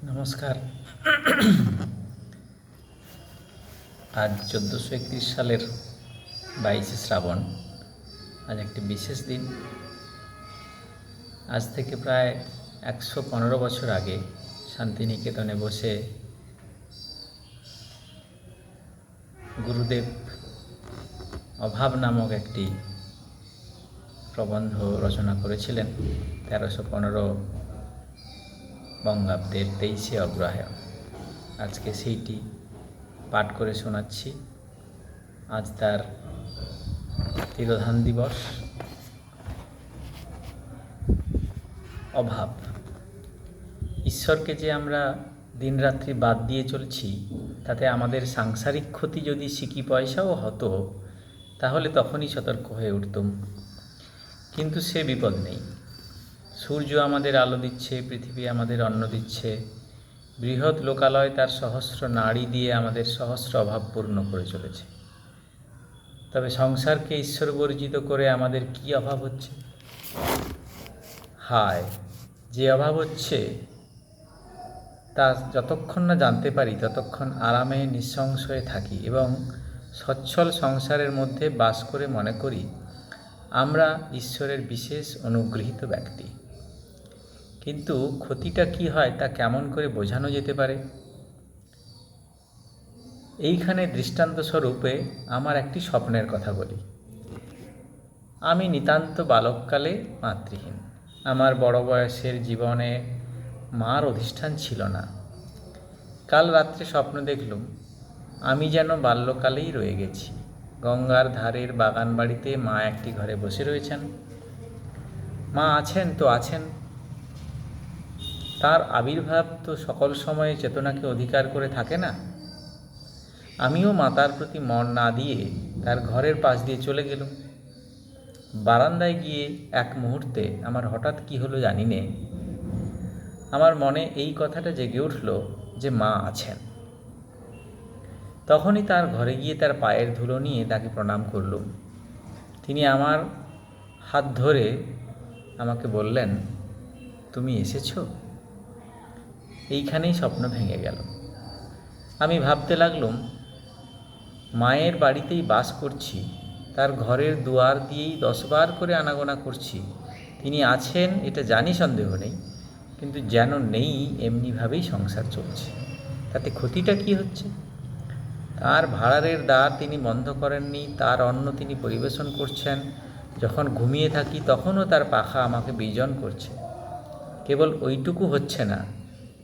নমস্কার। আজ 1431 সালের 22শে শ্রাবণ। আজ একটি বিশেষ দিন। আজ থেকে প্রায় 115 বছর আগে শান্তিনিকেতনে বসে গুরুদেব অভাব নামক একটি প্রবন্ধ রচনা করেছিলেন 1315 বঙ্গাব্দের 23শে অগ্রহায়ণ। আজকে সেইটি পাঠ করে শোনাচ্ছি। আজ তার তিরোধান দিবস। অভাব। ঈশ্বরকে যে আমরা দিনরাত্রি বাদ দিয়ে চলছি, তাতে আমাদের সাংসারিক ক্ষতি যদি সিকি পয়সাও হতো, তাহলে তখনই সতর্ক হয়ে উঠতুম। কিন্তু সে বিপদ নেই। সূর্য আমাদের আলো দিচ্ছে, পৃথিবী আমাদের অন্ন দিচ্ছে, বৃহৎ লোকালয় তার সহস্র নাড়ি দিয়ে আমাদের সহস্র অভাব পূর্ণ করে চলেছে। তবে সংসারকে ঈশ্বর বর্জিত করে আমাদের কি অভাব হচ্ছে? হায়, যে অভাব হচ্ছে তা যতক্ষণ না জানতে পারি ততক্ষণ আরামে নিঃসংশয়ে থাকি এবং সচ্ছল সংসারের মধ্যে বাস করে মনে করি আমরা ঈশ্বরের বিশেষ অনুগৃহীত ব্যক্তি। কিন্তু ক্ষতিটা কি হয় তা কেমন করে বোঝানো যেতে পারে? এইখানে দৃষ্টান্ত স্বরূপে আমার একটি স্বপ্নের কথা বলি। আমি নিতান্ত বালককালে মাতৃহীন। আমার বড় বয়সের জীবনে মার অধিষ্ঠান ছিল না। কাল রাত্রে স্বপ্ন দেখলুম আমি যেন বাল্যকালেই রয়ে গেছি। গঙ্গার ধারের বাগান বাড়িতে মা একটি ঘরে বসে রয়েছেন। মা আছেন তো আছেন, তার আবির্ভাব তো সকল সময়ে চেতনাকে অধিকার করে থাকে না। আমিও মাতার প্রতি মন না দিয়ে তার ঘরের পাশ দিয়ে চলে গেলুম। বারান্দায় গিয়ে এক মুহূর্তে আমার হঠাৎ কি হলো জানি নে, আমার মনে এই কথাটা জেগে উঠল যে মা আছেন। তখনই তার ঘরে গিয়ে তার পায়ের ধুলো নিয়ে তাকে প্রণাম করলুম। তিনি আমার হাত ধরে আমাকে বললেন, তুমি এসেছো? এইখানেই স্বপ্ন ভেঙে গেল। আমি ভাবতে লাগলুম, মায়ের বাড়িতেই বাস করছি, তার ঘরের দুয়ার দিয়েই 10 বার করে আনাগোনা করছি। তিনি আছেন এটা জানি, সন্দেহ নেই, কিন্তু যেন নেই এমনিভাবেই সংসার চলছে। তাতে ক্ষতিটা কি হচ্ছে? তার ভাড়ারের দ্বার তিনি বন্ধ করেননি, তার অন্ন তিনি পরিবেশন করছেন। যখন ঘুমিয়ে থাকি তখনও তার পাখা আমাকে বিজন করছে। কেবল ওইটুকু হচ্ছে না,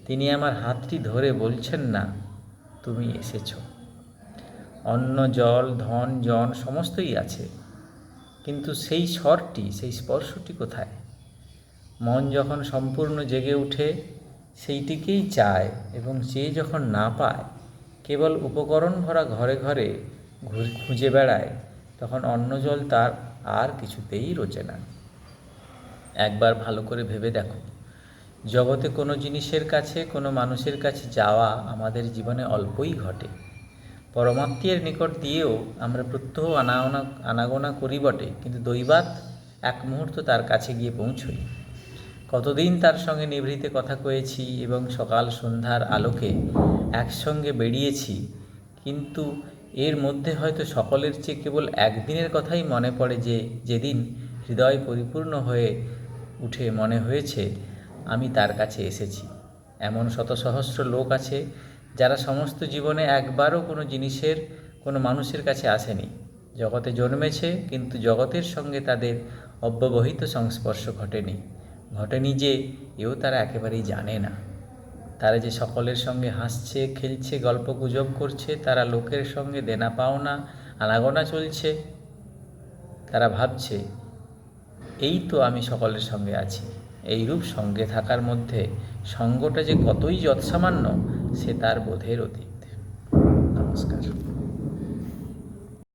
তিনি আমার হাতটি ধরে বলছেন না, তুমি এসেছো। অন্ন, জল, ধন, জন সমস্তই আছে, কিন্তু সেই স্বরটি, সেই স্পর্শটি কোথায়? মন যখন সম্পূর্ণ জেগে উঠে সেইটিকেই চায় এবং চেয়ে যখন না পায়, কেবল উপকরণ ভরা ঘরে ঘরে খুঁজে বেড়ায়, তখন অন্ন জল তার আর কিছুতেই রোচে না। একবার ভালো করে ভেবে দেখো, জগতে কোনো জিনিসের কাছে, কোনো মানুষের কাছে যাওয়া আমাদের জীবনে অল্পই ঘটে। পরমাত্মীয়ের নিকট দিয়েও আমরা প্রত্যহ আনাগোনা করি বটে, কিন্তু দৈবাৎ এক মুহূর্ত তার কাছে গিয়ে পৌঁছই। কতদিন তার সঙ্গে নিভৃতে কথা কয়েছি এবং সকাল সন্ধ্যার আলোকে একসঙ্গে বেরিয়েছি, কিন্তু এর মধ্যে হয়তো সকলের চেয়ে কেবল একদিনের কথাই মনে পড়ে, যেদিন হৃদয় পরিপূর্ণ হয়ে উঠে মনে হয়েছে আমি তার কাছে এসেছি। এমন শত সহস্র লোক আছে যারা সমস্ত জীবনে একবারও কোনো জিনিসের, কোনো মানুষের কাছে আসেনি। জগতে জন্মেছে, কিন্তু জগতের সঙ্গে তাদের অব্যবহিত সংস্পর্শ ঘটেনি যে এও তারা একেবারেই জানে না। তারা যে সকলের সঙ্গে হাসছে, খেলছে, গল্প গুজব করছে, তারা লোকের সঙ্গে দেনা পাওনা আনাগোনা চলছে। তারা ভাবছে এই তো আমি সকলের সঙ্গে আছি। এইরূপ সঙ্গে থাকার মধ্যে সঙ্গটা যে কতই যৎসামান্য সে তার বোধের অতীত। নমস্কার।